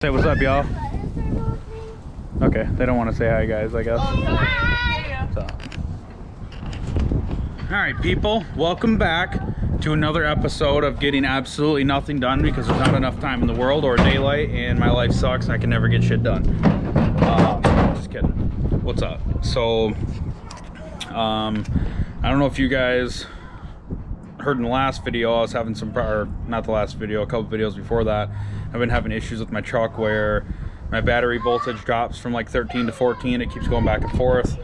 Say what's up, y'all. Okay, they don't want to say hi, guys, I guess. So. Alright, people, welcome back to another episode of getting absolutely nothing done because there's not enough time in the world or daylight and my life sucks and I can never get shit done. Just kidding. What's up? So, I don't know if you guys heard in the last video, I was having some, or not the last video, a couple videos before that, I've been having issues with my truck where my battery voltage drops from like 13 to 14. It keeps going back and forth.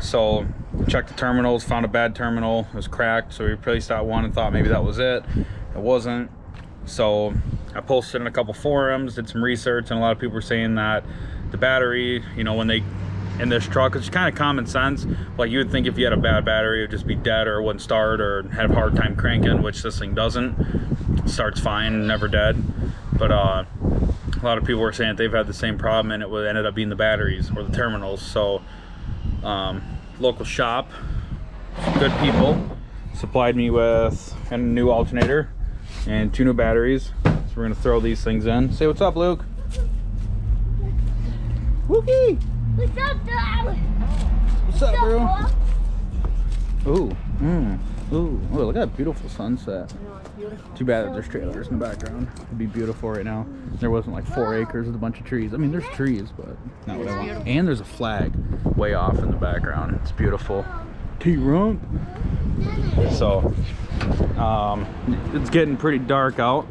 So checked the terminals, found a bad terminal, it was cracked, so we replaced that one and thought maybe that was it. It wasn't. So I posted in a couple forums, did some research, and a lot of people were saying that the battery, you know, when they in this truck, it's kind of common sense, like you would think if you had a bad battery it would just be dead or it wouldn't start or have a hard time cranking, which this thing doesn't. It starts fine, never dead. But a lot of people were saying that they've had the same problem and it ended up being the batteries or the terminals. So local shop, good people, supplied me with a new alternator and 2 new batteries. So we're gonna throw these things in. Say what's up, Luke. Wookie! What's up, Dad? What's up, bro? Ooh, ooh, oh, look at that beautiful sunset. Too bad that there's trailers in the background. It'd be beautiful right now. There wasn't like 4 acres with a bunch of trees. I mean, there's trees, but not what I want. And there's a flag way off in the background. It's beautiful. T-Rump. So, it's getting pretty dark out.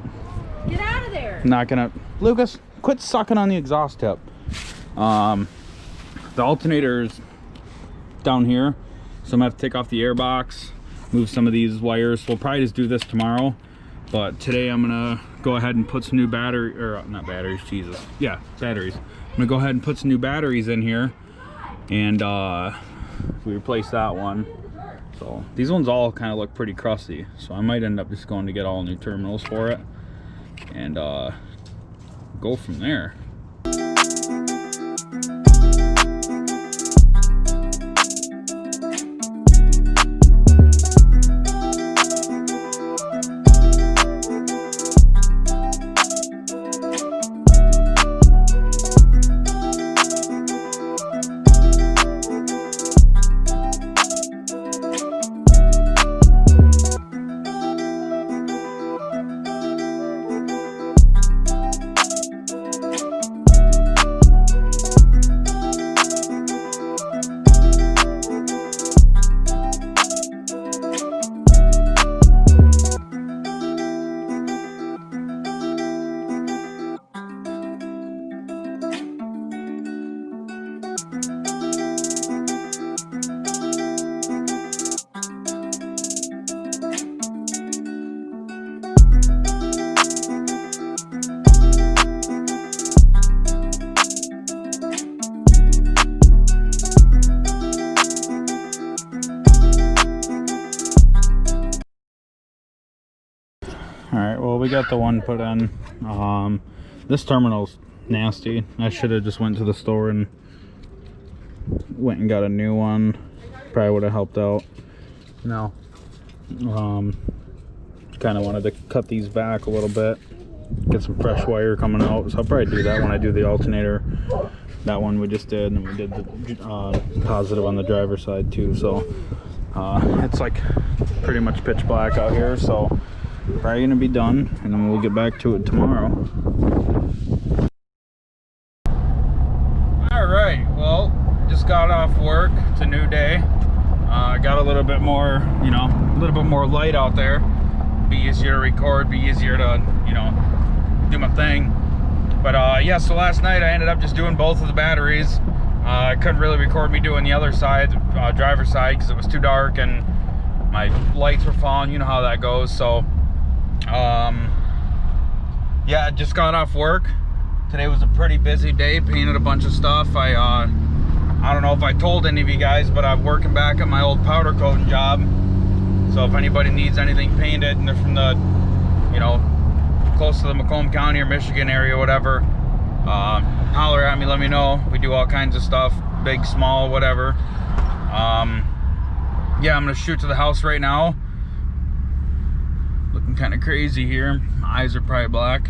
Get out of there. Not gonna, Lucas, quit sucking on the exhaust tip. The alternator's down here, so I'm gonna have to take off the air box, move some of these wires. We'll probably just do this tomorrow, but today I'm gonna go ahead and put some new battery, or not batteries, Jesus, yeah, batteries. I'm gonna go ahead and put some new batteries in here, and we replace that one. So these ones all kind of look pretty crusty, so I might end up just going to get all new terminals for it and go from there. Alright, well, we got the one put in. This terminal's nasty. I should have just went to the store and went and got a new one. Probably would have helped out. No. Kind of wanted to cut these back a little bit. Get some fresh wire coming out. So I'll probably do that when I do the alternator. That one we just did, and then we did the positive on the driver's side too. So it's like pretty much pitch black out here. So probably gonna be done, and then we'll get back to it tomorrow. All right, well, just got off work. It's a new day. Got a little bit more, you know, a little bit more light out there. Be easier to record, be easier to, you know, do my thing. But yeah, so last night I ended up just doing both of the batteries. I couldn't really record me doing the other side, driver's side, because it was too dark and my lights were falling. You know how that goes. So yeah, I just got off work. Today was a pretty busy day, painted a bunch of stuff. I don't know if I told any of you guys, but I'm working back at my old powder coating job. So if anybody needs anything painted and they're from the, you know, close to the Macomb County or Michigan area, whatever, holler at me, let me know. We do all kinds of stuff, big, small, whatever. Yeah, I'm gonna shoot to the house right now. Looking kind of crazy here. My eyes are probably black.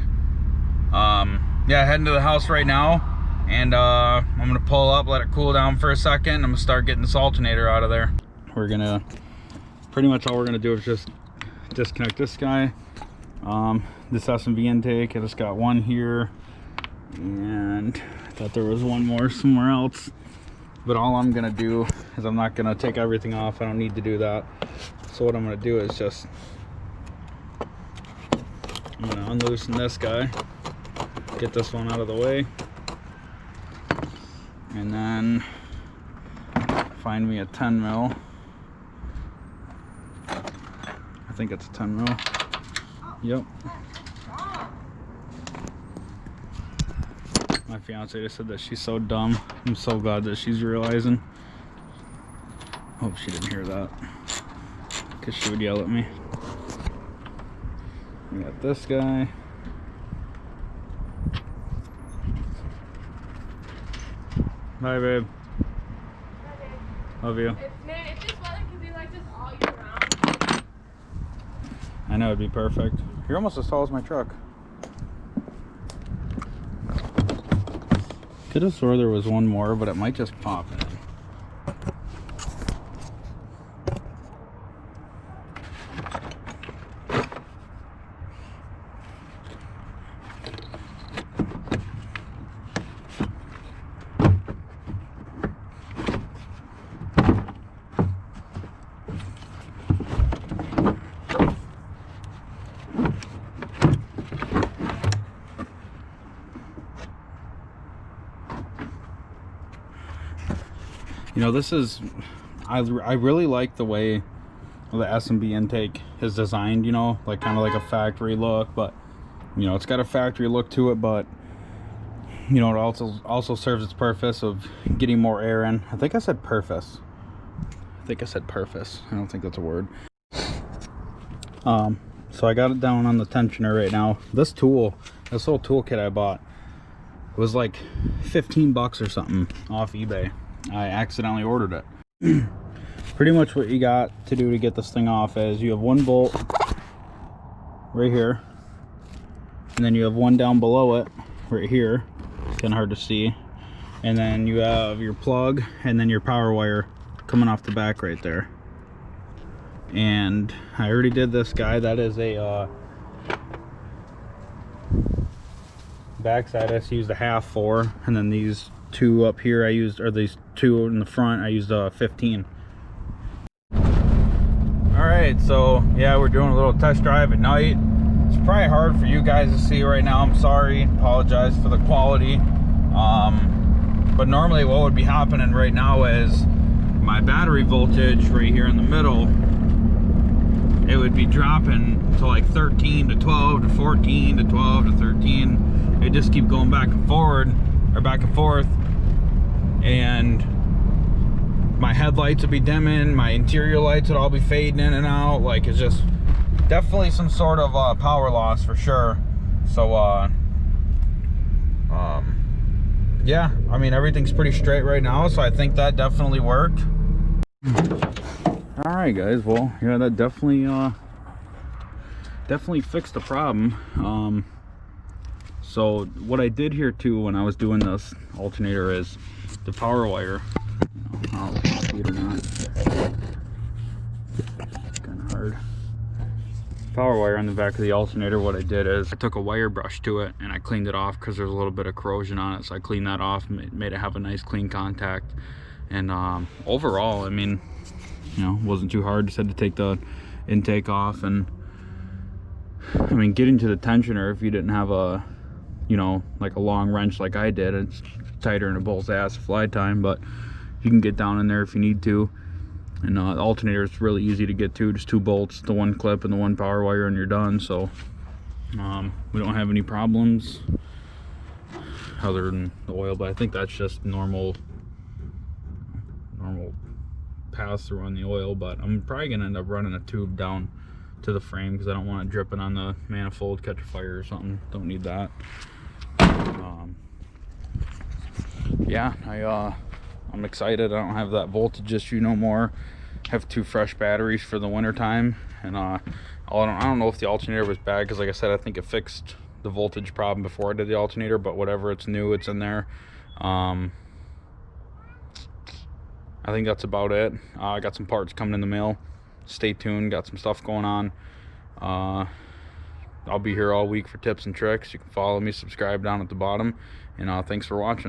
Yeah, heading to the house right now, and I'm gonna pull up, let it cool down for a second. I'm gonna start getting this alternator out of there. We're gonna, pretty much all we're gonna do is just disconnect this guy. This S&V intake, I just got one here, and I thought there was one more somewhere else. But all I'm gonna do is I'm not gonna take everything off. I don't need to do that. So what I'm gonna do is just, I'm gonna unloosen this guy, get this one out of the way, and then find me a 10 mil. I think it's a 10 mil. Yep. My fiance just said that she's so dumb. I'm so glad that she's realizing. Hope she didn't hear that, because she would yell at me. We got this guy. Bye, babe. Bye, babe. Love you. Man, if this weather could be like this all year round. I know, it'd be perfect. You're almost as tall as my truck. Could have swore there was one more, but it might just pop in. You know, this is, I really like the way the S&B intake is designed, you know, like kind of like a factory look, but, you know, it's got a factory look to it, but, you know, it also serves its purpose of getting more air in. I think I said purpose. I don't think that's a word. So I got it down on the tensioner right now. This tool, this little toolkit I bought, was like 15 bucks or something off eBay. I accidentally ordered it. Pretty much what you got to do to get this thing off is you have one bolt right here, and then you have one down below it right here, kind of hard to see, and then you have your plug and then your power wire coming off the back right there. And I already did this guy. That is a backside I just used a half for, and then these two up here I used, or these two in the front I used 15. All right, so yeah, we're doing a little test drive at night. It's probably hard for you guys to see right now. I'm sorry, apologize for the quality. But normally what would be happening right now is my battery voltage right here in the middle, it would be dropping to like 13 to 12 to 14 to 12 to 13. It just keep going back and forward, or back and forth, and my headlights would be dimming, my interior lights would all be fading in and out. Like, it's just definitely some sort of power loss for sure. So yeah, I mean, everything's pretty straight right now, so I think that definitely worked. All right, guys, well, yeah, that definitely fixed the problem. So what I did here too when I was doing this alternator is the power wire, I don't know if you can see it or not, it's kind of hard. Power wire on the back of the alternator, what I did is I took a wire brush to it and I cleaned it off because there's a little bit of corrosion on it. So I cleaned that off, made it have a nice clean contact. And overall, I mean, you know, wasn't too hard. Just had to take the intake off. And I mean, getting to the tensioner, if you didn't have a you know, like a long wrench like I did. It's tighter than a bull's ass fly time, but you can get down in there if you need to. And the alternator is really easy to get to, just 2 bolts, the 1 clip and the 1 power wire, and you're done. So we don't have any problems other than the oil, but I think that's just normal pass through on the oil. But I'm probably gonna end up running a tube down to the frame because I don't want it dripping on the manifold, catch a fire or something. Don't need that. Yeah, I'm excited. I don't have that voltage issue no more. I have 2 fresh batteries for the winter time, and I don't know if the alternator was bad, because like I said, I think it fixed the voltage problem before I did the alternator, but whatever, it's new, it's in there. I think that's about it. I got some parts coming in the mail. Stay tuned, got some stuff going on. I'll be here all week for tips and tricks. You can follow me, subscribe down at the bottom, and thanks for watching.